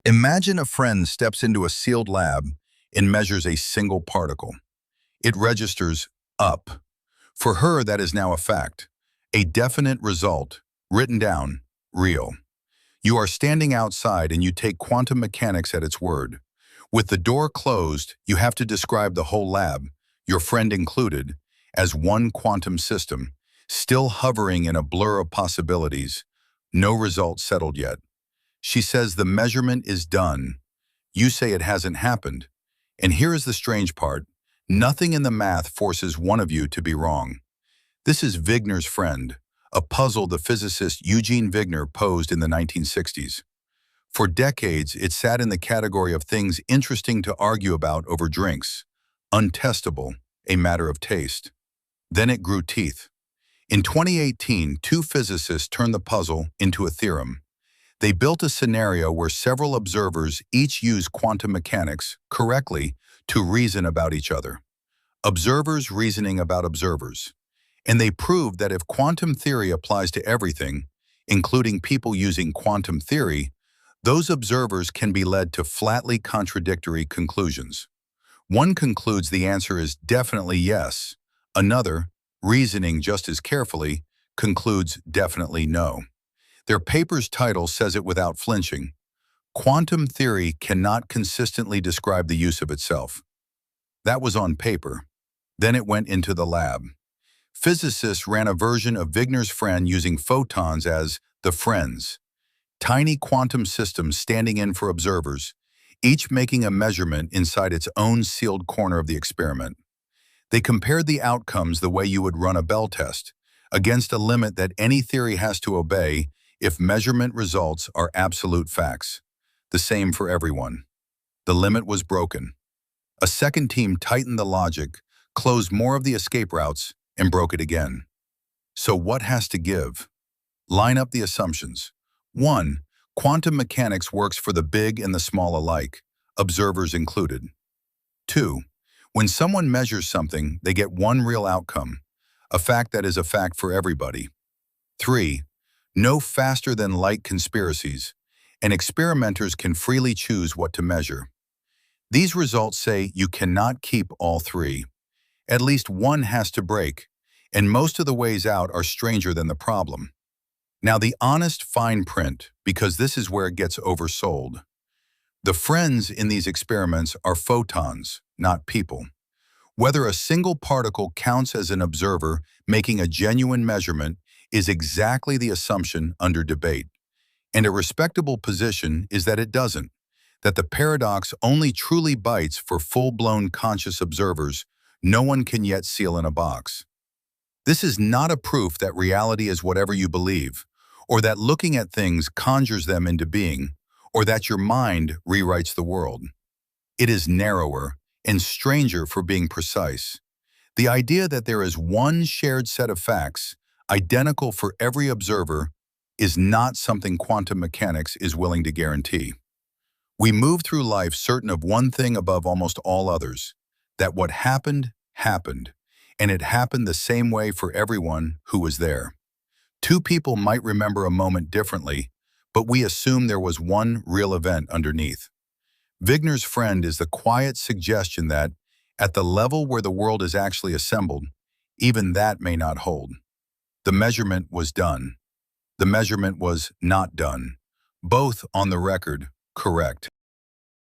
Imagine a friend steps into a sealed lab and measures a single particle. It registers up. For her, that is now a fact, a definite result, written down, real. You are standing outside and you take quantum mechanics at its word. With the door closed, you have to describe the whole lab, your friend included, as one quantum system, still hovering in a blur of possibilities. No result settled yet. She says the measurement is done. You say it hasn't happened. And here is the strange part. Nothing in the math forces one of you to be wrong. This is Wigner's friend, a puzzle the physicist Eugene Wigner posed in the 1960s. For decades, it sat in the category of things interesting to argue about over drinks, untestable, a matter of taste. Then it grew teeth. In 2018, two physicists turned the puzzle into a theorem. They built a scenario where several observers each use quantum mechanics, correctly, to reason about each other. Observers reasoning about observers. And they proved that if quantum theory applies to everything, including people using quantum theory, those observers can be led to flatly contradictory conclusions. One concludes the answer is definitely yes. Another, reasoning just as carefully, concludes definitely no. Their paper's title says it without flinching. Quantum theory cannot consistently describe the use of itself. That was on paper. Then it went into the lab. Physicists ran a version of Wigner's friend using photons as the friends, tiny quantum systems standing in for observers, each making a measurement inside its own sealed corner of the experiment. They compared the outcomes the way you would run a Bell test, against a limit that any theory has to obey if measurement results are absolute facts. The same for everyone. The limit was broken. A second team tightened the logic, closed more of the escape routes, and broke it again. So what has to give? Line up the assumptions. 1. Quantum mechanics works for the big and the small alike, observers included. 2. When someone measures something, they get one real outcome, a fact that is a fact for everybody. 3. No faster-than-light conspiracies, and experimenters can freely choose what to measure. These results say you cannot keep all three. At least one has to break, and most of the ways out are stranger than the problem. Now the honest fine print, because this is where it gets oversold. The friends in these experiments are photons, not people. Whether a single particle counts as an observer making a genuine measurement is exactly the assumption under debate. And a respectable position is that it doesn't, that the paradox only truly bites for full-blown conscious observers no one can yet seal in a box. This is not a proof that reality is whatever you believe, or that looking at things conjures them into being, or that your mind rewrites the world. It is narrower and stranger for being precise. The idea that there is one shared set of facts, identical for every observer, is not something quantum mechanics is willing to guarantee. We move through life certain of one thing above almost all others, that what happened, happened, and it happened the same way for everyone who was there. Two people might remember a moment differently, but we assume there was one real event underneath. Wigner's friend is the quiet suggestion that, at the level where the world is actually assembled, even that may not hold. The measurement was done. The measurement was not done. Both, on the record, correct.